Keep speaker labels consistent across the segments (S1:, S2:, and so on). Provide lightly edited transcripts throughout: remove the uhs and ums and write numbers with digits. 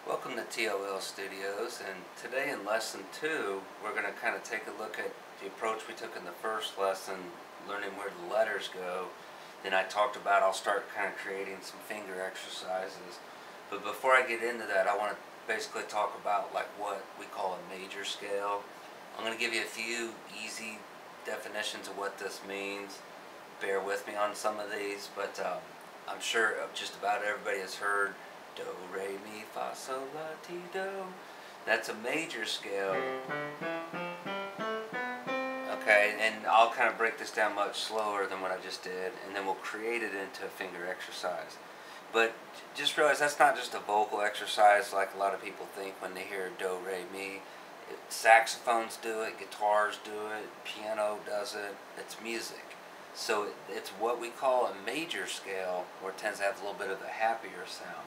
S1: Welcome to T.O.L Studios, and today in lesson 2 we're going to kind of take a look at the approach we took in the first lesson, learning where the letters go. Then I talked about I'll start kind of creating some finger exercises. But before I get into that, I want to basically talk about like what we call a major scale. I'm going to give you a few easy definitions of what this means. Bear with me on some of these, but I'm sure just about everybody has heard do, re, mi, fa, sol, la, ti, do. That's a major scale. Okay, and I'll kind of break this down much slower than what I just did, and then we'll create it into a finger exercise. But just realize that's not just a vocal exercise like a lot of people think when they hear do, re, mi. Saxophones do it, guitars do it, piano does it. It's music. So it's what we call a major scale, where it tends to have a little bit of a happier sound.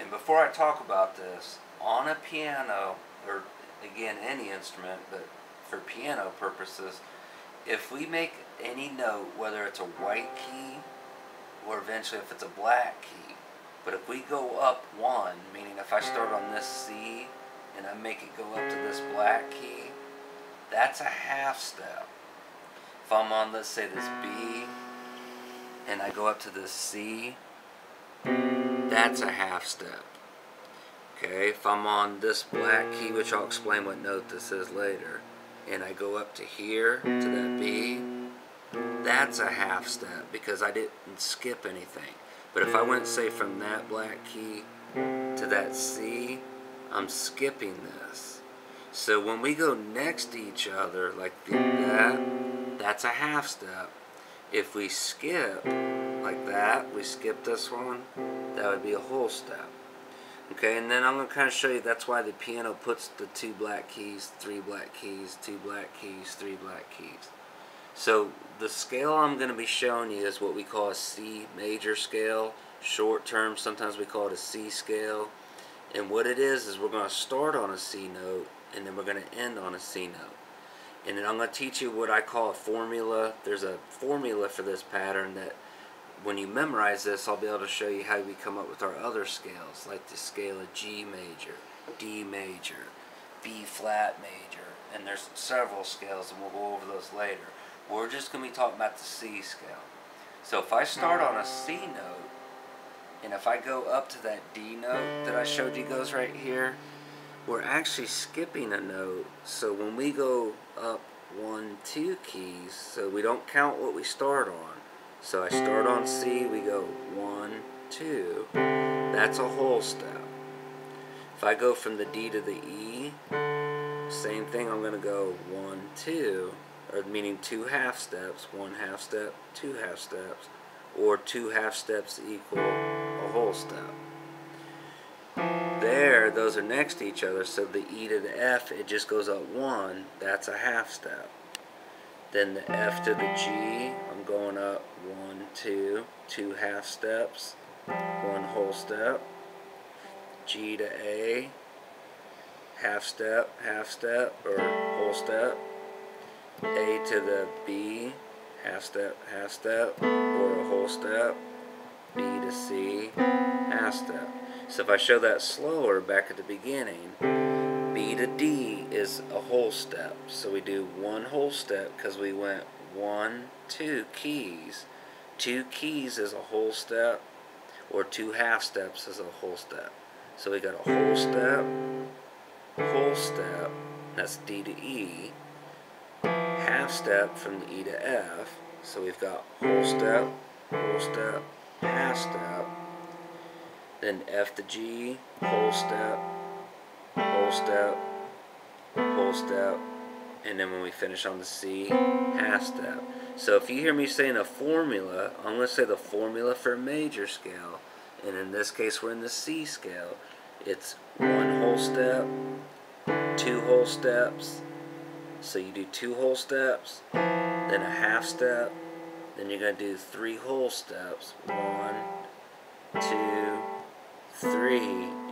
S1: And before I talk about this, on a piano, or again any instrument, but for piano purposes, if we make any note, whether it's a white key or eventually if it's a black key, but if we go up one, meaning if I start on this C and I make it go up to this black key, that's a half step. If I'm on, let's say, this B and I go up to this C, that's a half step. Okay, if I'm on this black key, which I'll explain what note this is later, and I go up to here, to that B, that's a half step because I didn't skip anything. But if I went, say, from that black key to that C, I'm skipping this. So when we go next to each other, like that's a half step. If we skip like that, we skip this one, that would be a whole step. Okay, and then I'm going to kind of show you that's why the piano puts the 2 black keys, 3 black keys, 2 black keys, 3 black keys. So the scale I'm going to be showing you is what we call a C major scale. Short term, sometimes we call it a C scale. And what it is we're going to start on a C note, and then we're going to end on a C note. And then I'm going to teach you what I call a formula. There's a formula for this pattern that when you memorize this, I'll be able to show you how we come up with our other scales, like the scale of G major, D major, B flat major, and there's several scales, and we'll go over those later. We're just going to be talking about the C scale. So if I start on a C note, and if I go up to that D note that I showed you goes right here, we're actually skipping a note. So when we go up 1, 2 keys, so we don't count what we start on. So I start on C, we go 1, 2, that's a whole step. If I go from the D to the E, same thing, I'm going to go 1, 2, or meaning 2 half steps, 1 half step, 2 half steps, or 2 half steps equal a whole step. There, those are next to each other, so the E to the F, it just goes up 1, that's a half step. Then the F to the G, I'm going up 1, 2, 2 half steps, 1 whole step. G to A, half step, or whole step. A to the B, half step, or a whole step. B to C, half step. So if I show that slower back at the beginning, B to D is a whole step. So we do 1 whole step because we went 1, 2 keys. 2 keys is a whole step, or 2 half steps is a whole step. So we got a whole step, that's D to E, half step from the E to F. So we've got whole step, half step. Then F to G, whole step, whole step, and then when we finish on the C, half step. So if you hear me saying a formula, I'm going to say the formula for a major scale, and in this case we're in the C scale. It's 1 whole step, 2 whole steps, so you do 2 whole steps, then a half step, then you're going to do 3 whole steps, 1, 2, 3,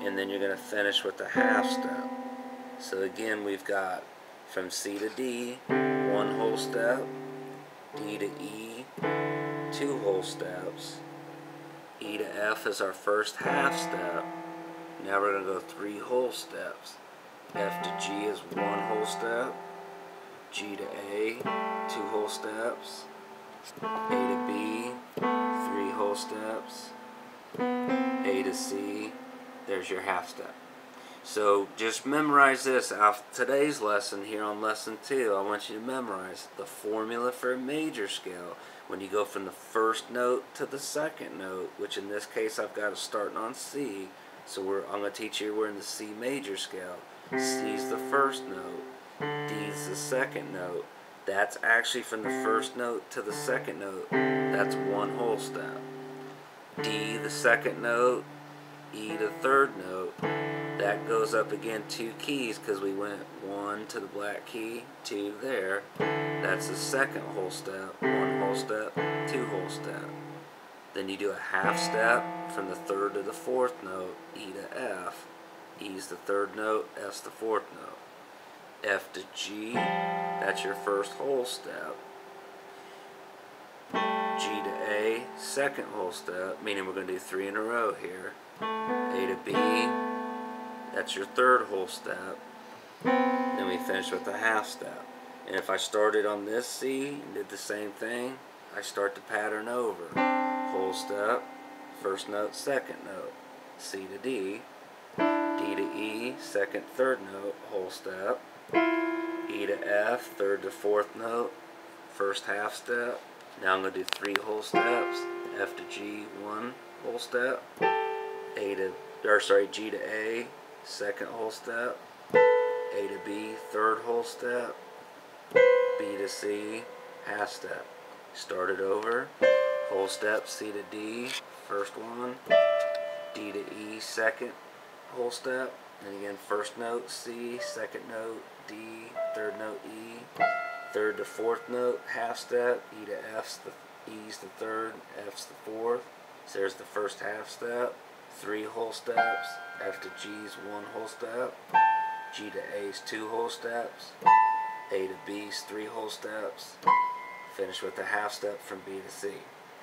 S1: and then you're going to finish with a half step. So again, we've got from C to D, 1 whole step, D to E, 2 whole steps, E to F is our first half step, Now we're going to go 3 whole steps. F to G is 1 whole step. G to A, 2 whole steps. A to B, 3 whole steps. A to C, there's your half step. So just memorize this. Off today's lesson here on lesson 2, I want you to memorize the formula for a major scale. When you go from the first note to the second note, which in this case I've got it starting on C. So I'm going to teach you we're in the C major scale. C is the first note. D is the second note. That's actually from the first note to the second note. That's 1 whole step. D, the second note. E, the third note. That goes up again 2 keys because we went 1 to the black key, 2 there. That's the second whole step. 1 whole step, 2 whole step. Then you do a half step from the third to the fourth note, E to F. E's the third note, F's the fourth note. F to G, that's your first whole step. G to A, second whole step, meaning we're going to do 3 in a row here. A to B, that's your third whole step. Then we finish with a half step. And if I started on this C and did the same thing, I start the pattern over. Whole step, first note, second note. C to D, D to E, second, third note, whole step. E to F, third to fourth note, first half step. Now I'm going to do 3 whole steps. F to G, 1 whole step. G to A, second whole step. A to B, third whole step. B to C, half step. Start it over. Whole step, C to D, first one. D to E, second whole step. And again, first note C, second note D, third note E, third to fourth note, half step. E to F's E's the third, F's the fourth. So there's the first half step. 3 whole steps. F to G's 1 whole step. G to A's 2 whole steps. A to B's 3 whole steps. Finish with a half step from B to C.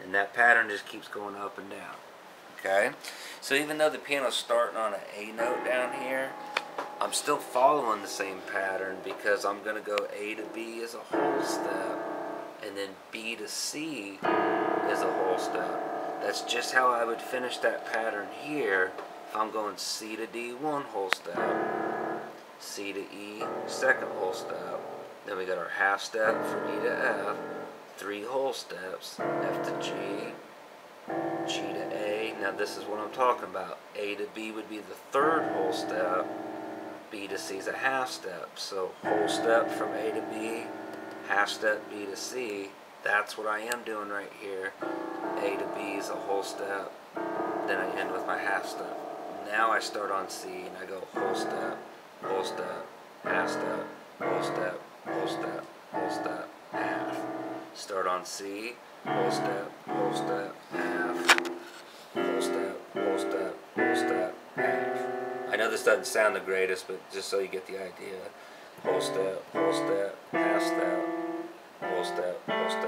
S1: And that pattern just keeps going up and down. Okay? So even though the piano's starting on an A note down here, I'm still following the same pattern because I'm going to go A to B as a whole step, and then B to C as a whole step. That's just how I would finish that pattern here if I'm going C to D, 1 whole step, C to E, second whole step. Then we got our half step from E to F, 3 whole steps, F to G, G to A. Now this is what I'm talking about. A to B would be the third whole step. B to C is a half step. So whole step from A to B, half step B to C. That's what I am doing right here. A to B is a whole step. Then I end with my half step. Now I start on C and I go whole step, half step, whole step, whole step, whole step, half. Start on C, whole step, half, whole step, whole step, whole step, half. I know this doesn't sound the greatest, but just so you get the idea. Whole step, half step, whole step, half,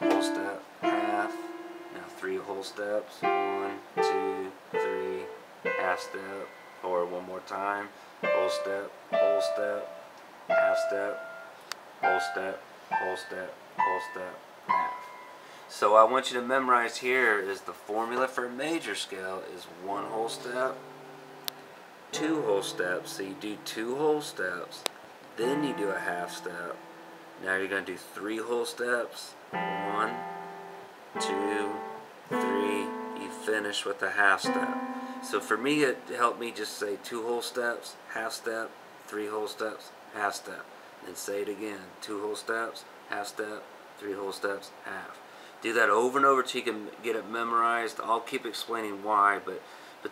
S1: whole step, half. Now 3 whole steps. 1, 2, 3, half step. Or one more time. Whole step, half step, whole step, half. So I want you to memorize here is the formula for a major scale is 1 whole step, 2 whole steps. So you do 2 whole steps, then you do a half step. Now you're going to do 3 whole steps. 1, 2, 3. You finish with a half step. So for me, it helped me just say 2 whole steps, half step, 3 whole steps, half step. Then say it again. 2 whole steps, half step, 3 whole steps, half. Do that over and over till you can get it memorized. I'll keep explaining why, but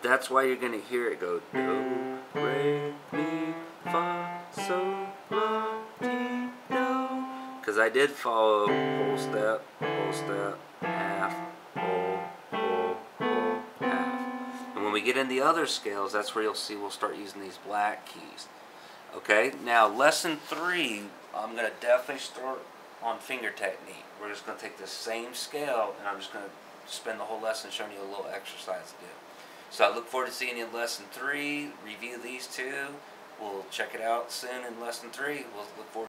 S1: that's why you're going to hear it go do, re, mi, fa, sol, la, ti, do. Because I did follow whole step, half, whole, half. And when we get in the other scales, that's where you'll see we'll start using these black keys. Okay, now lesson 3, I'm going to definitely start on finger technique. We're just going to take the same scale and I'm just going to spend the whole lesson showing you a little exercise to do. So I look forward to seeing you in lesson 3. Review these two. We'll check it out soon in lesson 3. We'll look forward